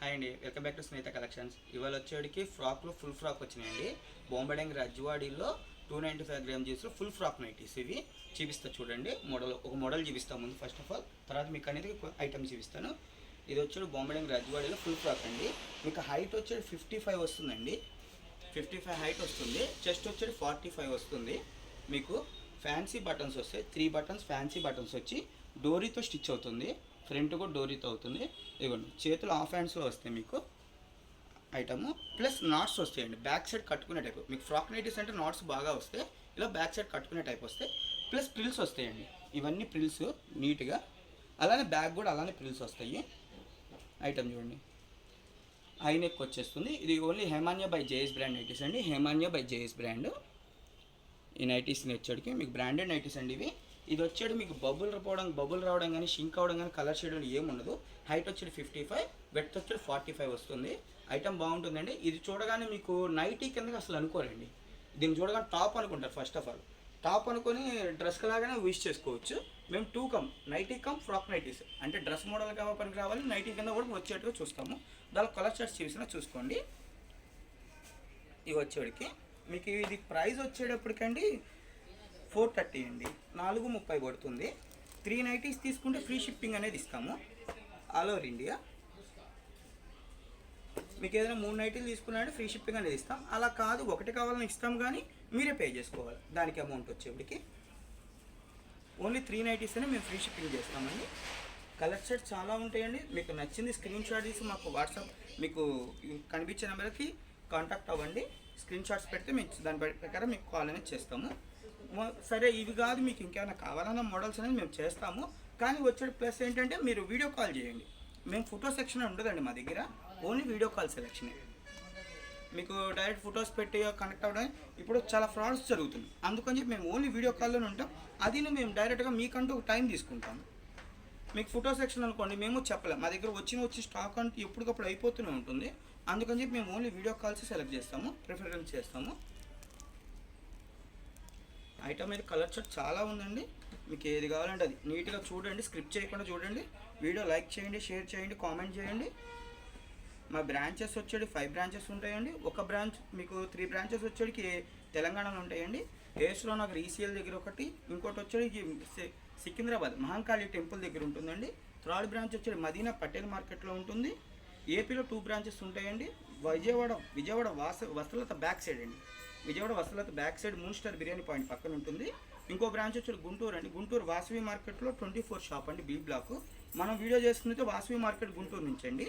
Hi అండి, welcome back to Snehitha collections. ఇవాళ వచ్చేటికి ఫ్రాక్లు full frock వచ్చినాయండి. బొంబడంగి రజ్వాడీలో 295 గ్రామ్ జీన్స్లో ఫుల్ ఫ్రాక్ నైటీస్ ఇవి చూపిస్తా చూడండి. ఒక మోడల్ చూపిస్తాను ముందు ఫస్ట్ ఆఫ్ ఆల్, తర్వాత మీకు అనేది ఐటమ్ చూపిస్తాను. ఇది వచ్చేది బొంబడంగి రజ్వాడీలో ఫుల్ ఫ్రాక్ అండి. మీకు హైట్ వచ్చేది 55 వస్తుందండి, 55 హైట్ వస్తుంది. చెస్ట్ వచ్చేది 45 వస్తుంది. మీకు ఫ్యాన్సీ బటన్స్ వస్తాయి, 3 బటన్స్ ఫ్యాన్సీ బటన్స్ వచ్చి డోరీతో స్టిచ్ అవుతుంది. ఫ్రంట్ కూడా డోరీతో అవుతుంది. ఇవ్వండి, చేతులు హాఫ్ హ్యాండ్స్లో వస్తాయి మీకు ఐటము. ప్లస్ నాట్స్ వస్తాయండి, బ్యాక్ సైడ్ కట్టుకునే టైప్. మీకు ఫ్రాక్ నైటీస్ అంటే నాట్స్ బాగా వస్తాయి, ఇలా బ్యాక్ సైడ్ కట్టుకునే టైప్ వస్తాయి. ప్లస్ ప్రిల్స్ వస్తాయండి, ఇవన్నీ ప్రిల్స్ నీట్గా. అలానే బ్యాక్ కూడా అలానే ప్రిల్స్ వస్తాయి. ఐటమ్ చూడండి, హై నెక్ వచ్చేస్తుంది. ఇది only Hemanya by JS brand nighties అండి. హేమాన్యా బై జేఎస్ బ్రాండ్ ఈ నైటీస్ని వచ్చేటికి మీకు బ్రాండెడ్ నైటీస్ అండి ఇవి. ఇది వచ్చేది మీకు బబుల్ రావడం కానీ షింక్ అవడం కానీ కలర్ షేడ్ ఏముండదు. హైట్ వచ్చేది 55, వెడ్త్ వచ్చేది 45 వస్తుంది. ఐటమ్ బాగుంటుందండి. ఇది చూడగానే మీకు నైటీ కిందకి అసలు అనుకోరండి, దీన్ని చూడగానే టాప్ అనుకుంటారు. ఫస్ట్ ఆఫ్ ఆల్ టాప్ అనుకొని డ్రెస్ లాగానే యూజ్ చేసుకోవచ్చు. మేము 2 cum nighty cum frock nighties అంటే డ్రెస్ మోడల్ పనికి రావాలి, నైటీ కింద కూడా వచ్చేట్టుగా చూస్తాము. దాని కలర్ షర్ట్స్ చూసినా చూసుకోండి. ఇవి వచ్చేటికి మీకు ఇది ప్రైస్ వచ్చేటప్పటికండి 430 అండి, 430 పడుతుంది. 3 నైటీస్ తీసుకుంటే ఫ్రీ షిప్పింగ్ అనేది ఇస్తాము ఆల్ ఓవర్ ఇండియా. మీకు ఏదైనా 3 నైటీలు తీసుకున్నారంటే ఫ్రీ షిప్పింగ్ అనేది ఇస్తాం. అలా కాదు ఒకటి కావాలని ఇస్తాం, కానీ మీరే పే చేసుకోవాలి దానికి అమౌంట్ వచ్చేప్పటికి. ఓన్లీ 3 నైటీస్ అని మేము ఫ్రీ షిప్పింగ్ చేస్తామండి. కలర్ షర్ట్స్ చాలా ఉంటాయండి. మీకు నచ్చింది స్క్రీన్ షాట్ తీసి మాకు వాట్సాప్ మీకు కనిపించే నెంబర్కి కాంటాక్ట్ అవ్వండి. స్క్రీన్ షాట్స్ పెడితే మీకు దాని ప్రకారం మీకు కాల్ అనేది చేస్తాము. సరే ఇవి కాదు మీకు ఇంకేమైనా కావాలన్న మోడల్స్ అనేది మేము చేస్తాము, కానీ వచ్చే ప్లస్ ఏంటంటే మీరు వీడియో కాల్ చేయండి. మేము ఫోటో సెక్షన్ ఉండదండి మా దగ్గర, ఓన్లీ వీడియో కాల్ సెలెక్షనే. మీకు డైరెక్ట్ ఫొటోస్ పెట్టి కనెక్ట్ అవ్వడం ఇప్పుడు చాలా ఫ్రాడ్స్ జరుగుతుంది, అందుకని చెప్పి మేము ఓన్లీ వీడియో కాల్లోనే ఉంటాం. అది మేము డైరెక్ట్గా మీకంటూ ఒక టైం తీసుకుంటాము. మీకు ఫోటో సెక్షన్ అనుకోండి మేము చెప్పలేం, మా దగ్గర వచ్చి స్టాక్ అంటూ ఎప్పటికప్పుడు అయిపోతూనే ఉంటుంది. అందుకని చెప్పి మేము ఓన్లీ వీడియో కాల్స్ సెలెక్ట్ చేస్తాము, ప్రిఫరెన్స్ చేస్తాము. ఐటమ్ అయితే కలర్ షర్ట్ చాలా ఉందండి. మీకు ఏది కావాలంటే అది నీట్గా చూడండి, స్క్రిప్ట్ చేయకుండా చూడండి. వీడియో లైక్ చేయండి, షేర్ చేయండి, కామెంట్ చేయండి. మా బ్రాంచెస్ వచ్చేది 5 బ్రాంచెస్ ఉంటాయండి. ఒక బ్రాంచ్ మీకు 3 బ్రాంచెస్ వచ్చేటికి తెలంగాణలో ఉంటాయండి. ఏఎస్లో నాకు ఈసీఎల్ దగ్గర ఒకటి, ఇంకోటి వచ్చేది సికింద్రాబాద్ మహంకాళి టెంపుల్ దగ్గర ఉంటుందండి. 3rd బ్రాంచ్ వచ్చేది మదీనా పటేల్ మార్కెట్లో ఉంటుంది. ఏపీలో 2 బ్రాంచెస్ ఉంటాయండి. విజయవాడ వస్త్రలత బ్యాక్ సైడ్ అండి, Vijayawada Vastralatha back side moon star biryani point పక్కన ఉంటుంది. ఇంకో బ్రాంచ్ వచ్చి గుంటూరు అండి, గుంటూరు వాసవి మార్కెట్లో 24 షాప్ అండి, బి బ్లాక్. మనం వీడియో చేస్తున్నది వాసవి మార్కెట్ గుంటూరు నుంచి అండి.